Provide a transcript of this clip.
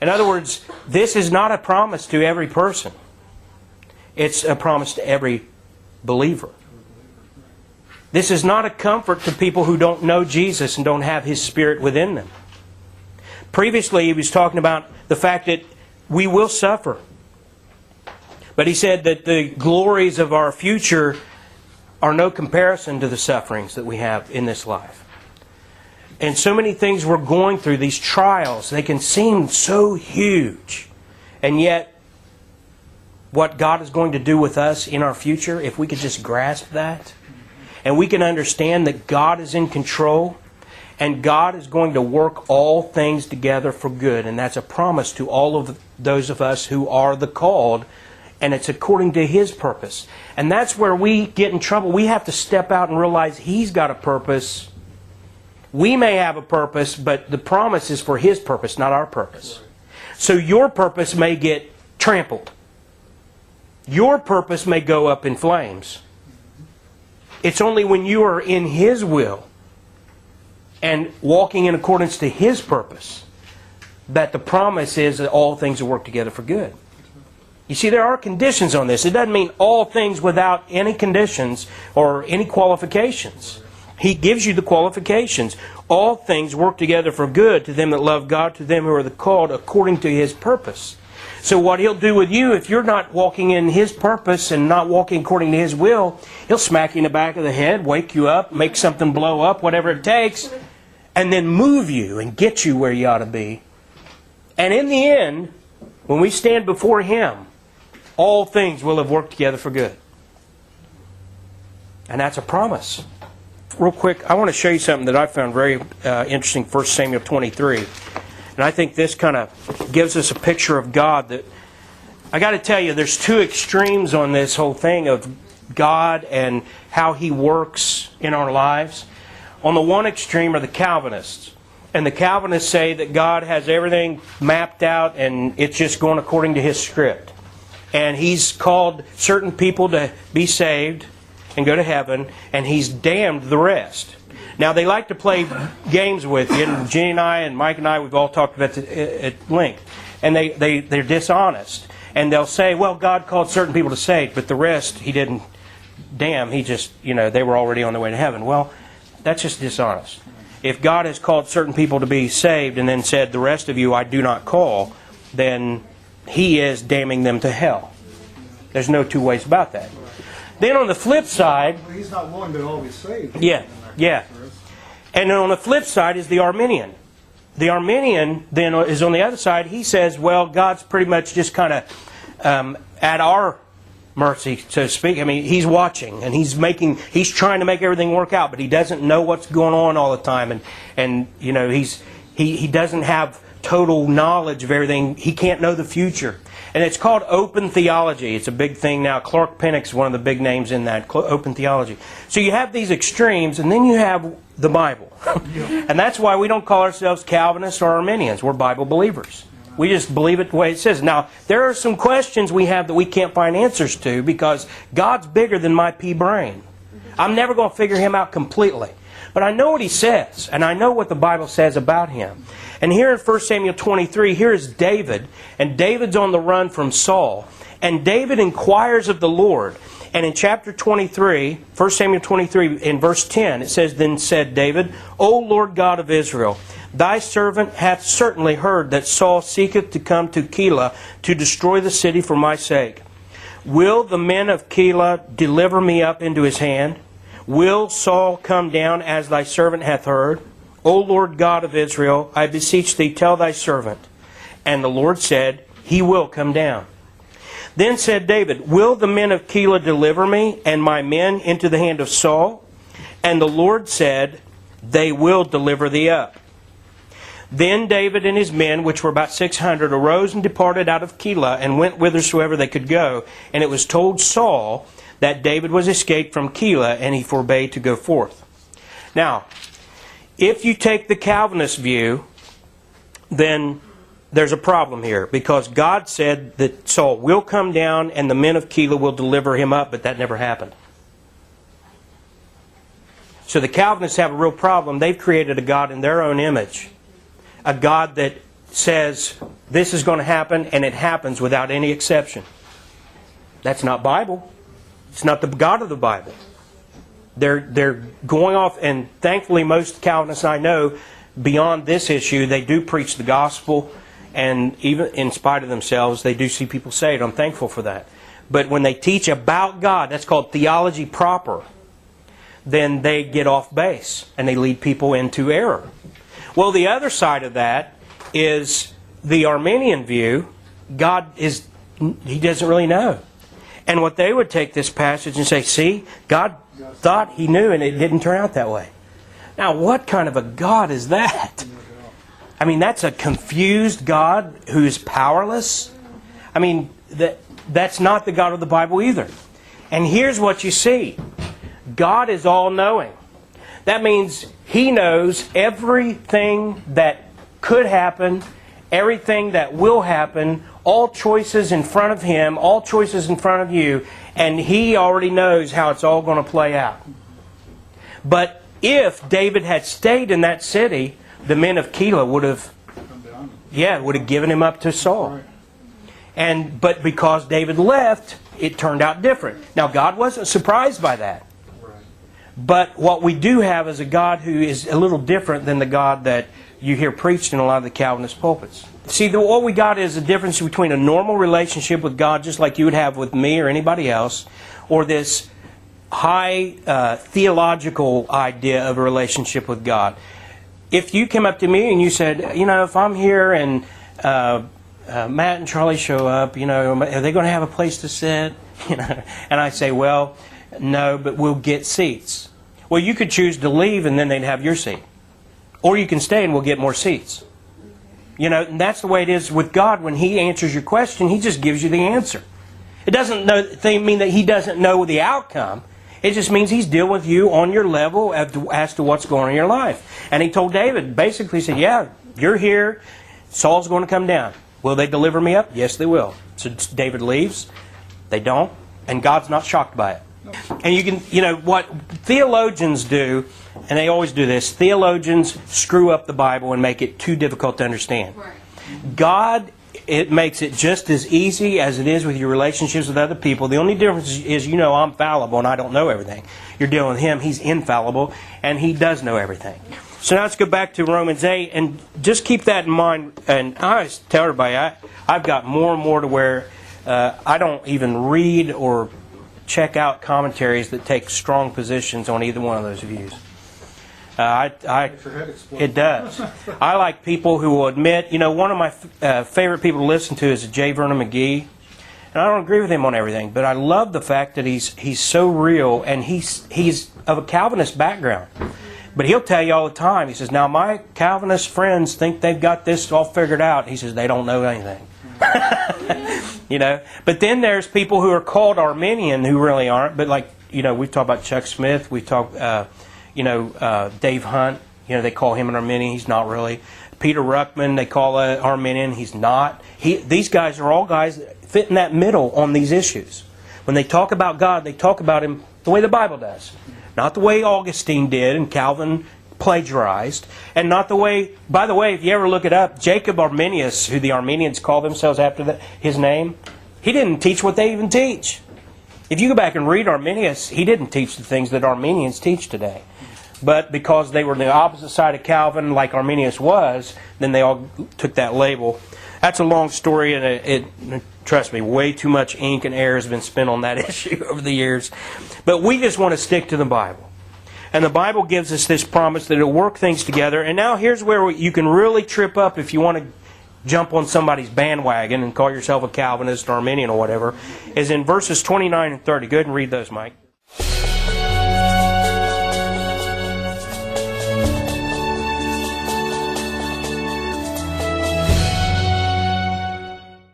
In other words, this is not a promise to every person. It's a promise to every believer. This is not a comfort to people who don't know Jesus and don't have His Spirit within them. Previously, he was talking about the fact that we will suffer. But he said that the glories of our future are no comparison to the sufferings that we have in this life. And so many things we're going through, these trials, they can seem so huge. And yet, what God is going to do with us in our future, if we could just grasp that, and we can understand that God is in control, and God is going to work all things together for good. And that's a promise to all of those of us who are the called, and it's according to His purpose. And that's where we get in trouble. We have to step out and realize He's got a purpose. We may have a purpose, but the promise is for His purpose, not our purpose. So your purpose may get trampled. Your purpose may go up in flames. It's only when you are in His will and walking in accordance to His purpose that the promise is that all things will work together for good. You see, there are conditions on this. It doesn't mean all things without any conditions or any qualifications. He gives you the qualifications. All things work together for good to them that love God, to them who are the called according to His purpose. So what He'll do with you, if you're not walking in His purpose and not walking according to His will, He'll smack you in the back of the head, wake you up, make something blow up, whatever it takes, and then move you and get you where you ought to be. And in the end, when we stand before Him, all things will have worked together for good. And that's a promise. Real quick, I want to show you something that I found very interesting, 1 Samuel 23. And I think this kind of gives us a picture of God that, I got to tell you, there's two extremes on this whole thing of God and how He works in our lives. On the one extreme are the Calvinists. And the Calvinists say that God has everything mapped out and it's just going according to His script. And He's called certain people to be saved and go to heaven, and He's damned the rest. Now, they like to play games with you, and Jenny and I and Mike and I, we've all talked about it at length. And they're dishonest. And they'll say, well, God called certain people to save, but the rest He didn't damn. He just, they were already on their way to heaven. Well, that's just dishonest. If God has called certain people to be saved and then said, the rest of you I do not call, then He is damning them to hell. There's no two ways about that. Then on the flip side... Well, He's not willing to always save. Yeah. And then on the flip side is the Arminian. The Arminian then is on the other side. He says, well, God's pretty much just kind of at our mercy, so to speak. I mean, He's watching and He's trying to make everything work out, but He doesn't know what's going on all the time. And He doesn't have total knowledge of everything. He can't know the future. And it's called open theology. It's a big thing now. Clark Pennock's is one of the big names in that, open theology. So you have these extremes, and then you have the Bible. And that's why we don't call ourselves Calvinists or Arminians. We're Bible believers. We just believe it the way it says. Now, there are some questions we have that we can't find answers to because God's bigger than my pea brain. I'm never going to figure Him out completely. But I know what He says, and I know what the Bible says about Him. And here in 1 Samuel 23, here is David, and David's on the run from Saul. And David inquires of the Lord. And in chapter 23, 1 Samuel 23, in verse 10, it says, Then said David, O Lord God of Israel, Thy servant hath certainly heard that Saul seeketh to come to Keilah to destroy the city for my sake. Will the men of Keilah deliver me up into his hand? Will Saul come down as thy servant hath heard? O Lord God of Israel, I beseech thee, tell thy servant. And the Lord said, He will come down. Then said David, Will the men of Keilah deliver me and my men into the hand of Saul? And the Lord said, They will deliver thee up. Then David and his men, which were about 600, arose and departed out of Keilah and went whithersoever they could go. And it was told Saul that David was escaped from Keilah, and he forbade to go forth. Now, if you take the Calvinist view, then there's a problem here, because God said that Saul will come down and the men of Keilah will deliver him up, but that never happened. So the Calvinists have a real problem. They've created a God in their own image, a God that says this is going to happen, and it happens without any exception. That's not Bible. It's not the God of the Bible. They're going off, and thankfully most Calvinists I know, beyond this issue, they do preach the gospel, and even in spite of themselves, they do see people saved. I'm thankful for that. But when they teach about God, that's called theology proper, then they get off base, and they lead people into error. Well, the other side of that is the Arminian view. God He doesn't really know. And what they would take this passage and say, see, God thought He knew, and it didn't turn out that way. Now, what kind of a God is that? I mean, that's a confused God who is powerless. I mean, that's not the God of the Bible either. And here's what you see. God is all-knowing. That means He knows everything that could happen, everything that will happen, all choices in front of Him, all choices in front of you, and He already knows how it's all going to play out. But if David had stayed in that city, the men of Keilah would have given him up to Saul. But because David left, it turned out different. Now, God wasn't surprised by that. But what we do have is a God who is a little different than the God that you hear preached in a lot of the Calvinist pulpits. See, what we got is a difference between a normal relationship with God, just like you would have with me or anybody else, or this high theological idea of a relationship with God. If you came up to me and you said, if I'm here and Matt and Charlie show up, are they going to have a place to sit? And I say, well, no, but we'll get seats. Well, you could choose to leave and then they'd have your seat. Or you can stay and we'll get more seats. And that's the way it is with God. When He answers your question, He just gives you the answer. It doesn't mean that He doesn't know the outcome. It just means He's dealing with you on your level as to what's going on in your life. And He told David, basically said, yeah, you're here. Saul's going to come down. Will they deliver me up? Yes, they will. So David leaves. They don't. And God's not shocked by it. And you can, what theologians do, and they always do this, theologians screw up the Bible and make it too difficult to understand. Right. God, it makes it just as easy as it is with your relationships with other people. The only difference is, I'm fallible and I don't know everything. You're dealing with Him. He's infallible and He does know everything. So now let's go back to Romans 8 and just keep that in mind. And I always tell everybody, I've got more and more to where I don't even read or check out commentaries that take strong positions on either one of those views. It does. I like people who will admit, one of my favorite people to listen to is J. Vernon McGee. And I don't agree with him on everything, but I love the fact that he's so real, and he's of a Calvinist background. But he'll tell you all the time, he says, now my Calvinist friends think they've got this all figured out. He says, they don't know anything. But then there's people who are called Arminian who really aren't. But we've talked about Chuck Smith. We've talked, Dave Hunt. They call him an Arminian. He's not really. Peter Ruckman, they call an Arminian. He's not. These guys are all guys that fit in that middle on these issues. When they talk about God, they talk about Him the way the Bible does. Not the way Augustine did and Calvin plagiarized, and not the way, by the way, if you ever look it up, Jacob Arminius, who the Armenians call themselves after his name, he didn't teach what they even teach. If you go back and read Arminius, he didn't teach the things that Armenians teach today. But because they were on the opposite side of Calvin, like Arminius was, then they all took that label. That's a long story, and it trust me, way too much ink and air has been spent on that issue over the years. But we just want to stick to the Bible. And the Bible gives us this promise that it'll work things together. And now here's where you can really trip up if you want to jump on somebody's bandwagon and call yourself a Calvinist or Arminian or whatever, is in verses 29 and 30. Go ahead and read those, Mike.